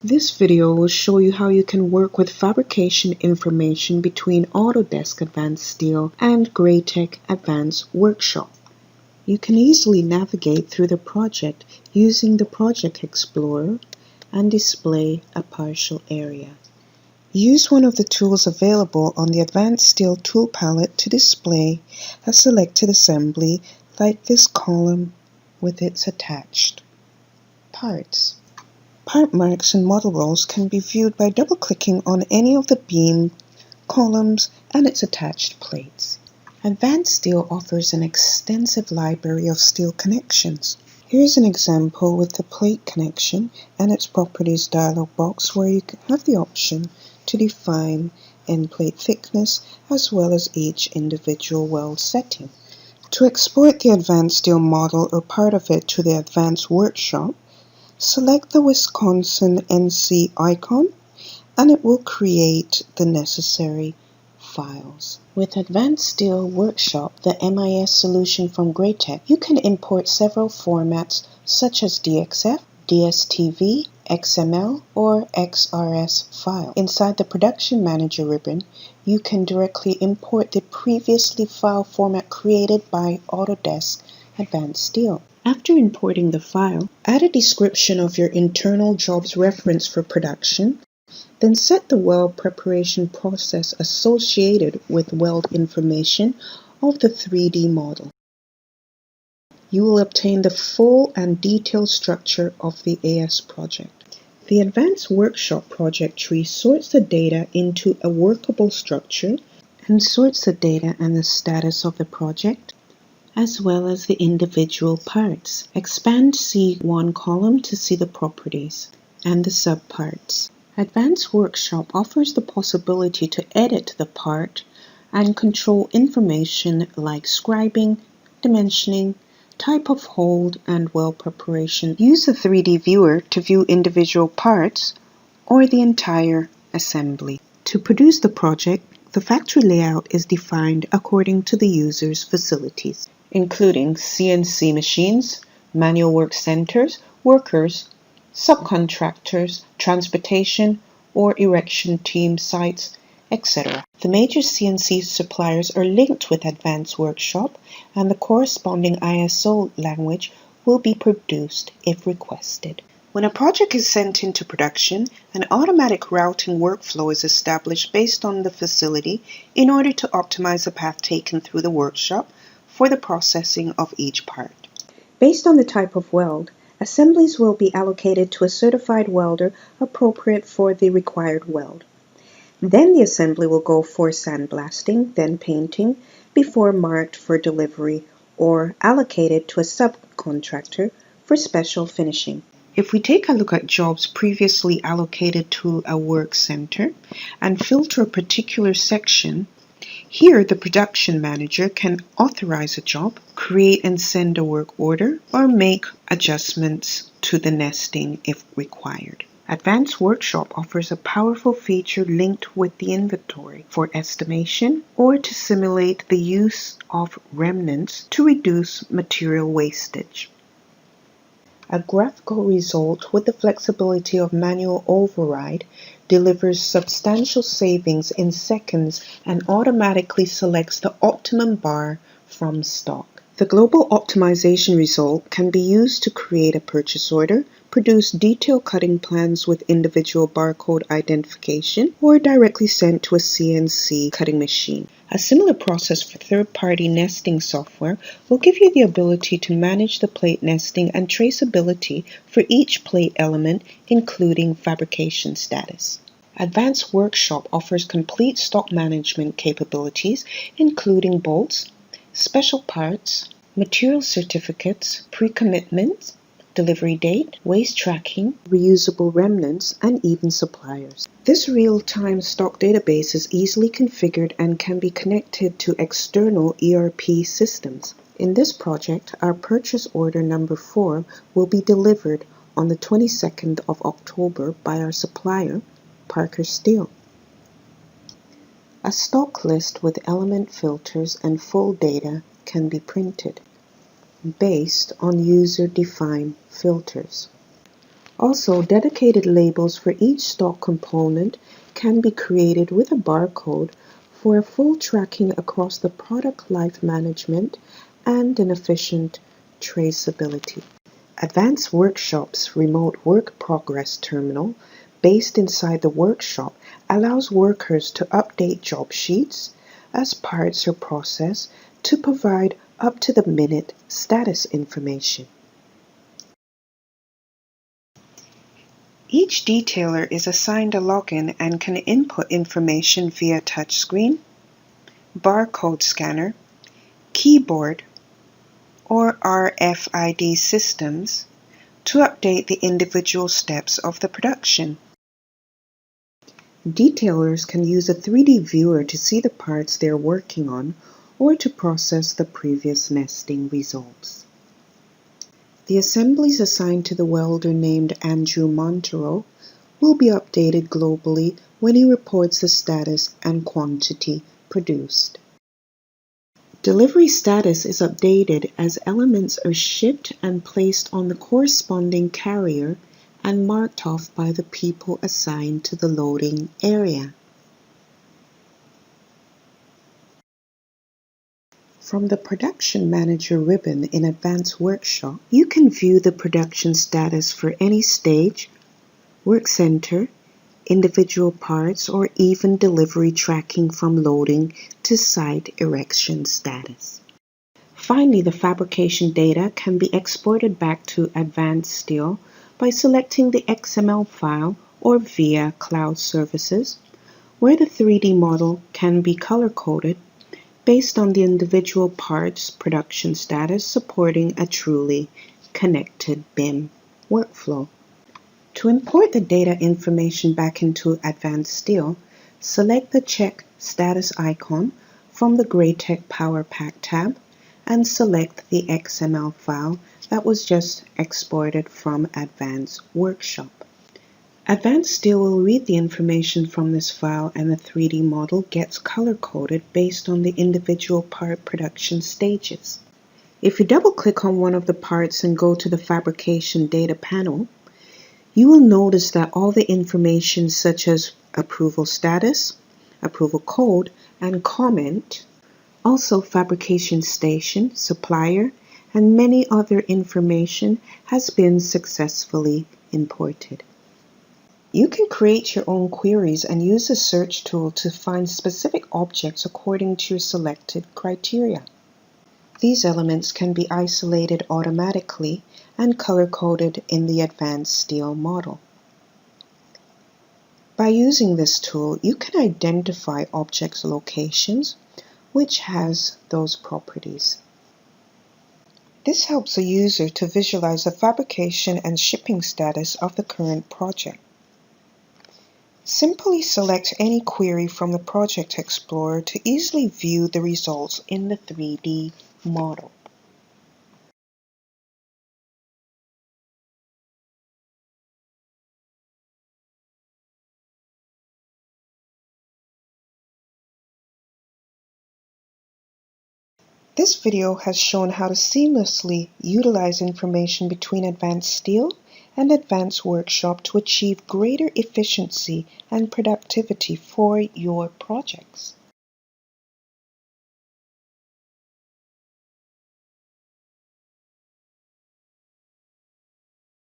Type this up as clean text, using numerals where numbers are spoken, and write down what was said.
This video will show you how you can work with fabrication information between Autodesk Advance Steel and GRAITEC Advance Workshop. You can easily navigate through the project using the Project Explorer and display a partial area. Use one of the tools available on the Advance Steel tool palette to display a selected assembly like this column with its attached parts. Part marks and model rows can be viewed by double-clicking on any of the beam, columns, and its attached plates. Advance Steel offers an extensive library of steel connections. Here's an example with the plate connection and its properties dialog box where you can have the option to define end plate thickness as well as each individual weld setting. To export the Advance Steel model or part of it to the Advance Workshop, select the Wisconsin NC icon and it will create the necessary files. With Advance Steel Workshop, the MIS solution from GRAITEC, you can import several formats such as DXF, DSTV, XML, or XRS file. Inside the Production Manager ribbon, you can directly import the previously file format created by Autodesk Advance Steel. After importing the file, add a description of your internal job's reference for production, then set the weld preparation process associated with weld information of the 3D model. You will obtain the full and detailed structure of the AS project. The Advanced Workshop project tree sorts the data into a workable structure and sorts the data and the status of the project, as well as the individual parts. Expand C1 column to see the properties and the subparts. Advanced Workshop offers the possibility to edit the part and control information like scribing, dimensioning, type of hold, and weld preparation. Use the 3D viewer to view individual parts or the entire assembly. To produce the project, the factory layout is defined according to the user's facilities, including CNC machines, manual work centers, workers, subcontractors, transportation or erection team sites, etc. The major CNC suppliers are linked with Advance Workshop and the corresponding ISO language will be produced if requested. When a project is sent into production, an automatic routing workflow is established based on the facility in order to optimize the path taken through the workshop for the processing of each part. Based on the type of weld, assemblies will be allocated to a certified welder appropriate for the required weld. Then the assembly will go for sandblasting, then painting, before marked for delivery or allocated to a subcontractor for special finishing. If we take a look at jobs previously allocated to a work center and filter a particular section, here the production manager can authorize a job, create and send a work order, or make adjustments to the nesting if required. Advanced Workshop offers a powerful feature linked with the inventory for estimation or to simulate the use of remnants to reduce material wastage. A graphical result with the flexibility of manual override delivers substantial savings in seconds and automatically selects the optimum bar from stock. The global optimization result can be used to create a purchase order, produce detailed cutting plans with individual barcode identification, or directly sent to a CNC cutting machine. A similar process for third-party nesting software will give you the ability to manage the plate nesting and traceability for each plate element, including fabrication status. Advanced Workshop offers complete stock management capabilities, including bolts, special parts, material certificates, pre-commitments, delivery date, waste tracking, reusable remnants, and even suppliers. This real-time stock database is easily configured and can be connected to external ERP systems. In this project, our purchase order number 4 will be delivered on the 22nd of October by our supplier, Parker Steel. A stock list with element filters and full data can be printed based on user-defined filters. Also, dedicated labels for each stock component can be created with a barcode for a full tracking across the product life management and an efficient traceability. Advance Workshop's remote work progress terminal, based inside the workshop, allows workers to update job sheets as parts are processed to provide up-to-the-minute status information. Each detailer is assigned a login and can input information via touchscreen, barcode scanner, keyboard, or RFID systems to update the individual steps of the production. Detailers can use a 3D viewer to see the parts they're working on or to process the previous nesting results. The assemblies assigned to the welder named Andrew Montero will be updated globally when he reports the status and quantity produced. Delivery status is updated as elements are shipped and placed on the corresponding carrier and marked off by the people assigned to the loading area. From the Production Manager ribbon in Advance Workshop, you can view the production status for any stage, work center, individual parts, or even delivery tracking from loading to site erection status. Finally, the fabrication data can be exported back to Advance Steel by selecting the XML file or via Cloud Services, where the 3D model can be color-coded based on the individual parts production status, supporting a truly connected BIM workflow. To import the data information back into Advance Steel, select the Check Status icon from the GRAITEC Power Pack tab and select the XML file that was just exported from Advance Workshop. Advance Steel will read the information from this file and the 3D model gets color-coded based on the individual part production stages. If you double-click on one of the parts and go to the Fabrication Data panel, you will notice that all the information such as approval status, approval code, and comment, also fabrication station, supplier, and many other information has been successfully imported. You can create your own queries and use the search tool to find specific objects according to your selected criteria. These elements can be isolated automatically and color-coded in the Advanced Steel model. By using this tool, you can identify objects' locations, which has those properties. This helps a user to visualize the fabrication and shipping status of the current project. Simply select any query from the Project Explorer to easily view the results in the 3D model. This video has shown how to seamlessly utilize information between Advanced Steel and Advance Workshop to achieve greater efficiency and productivity for your projects.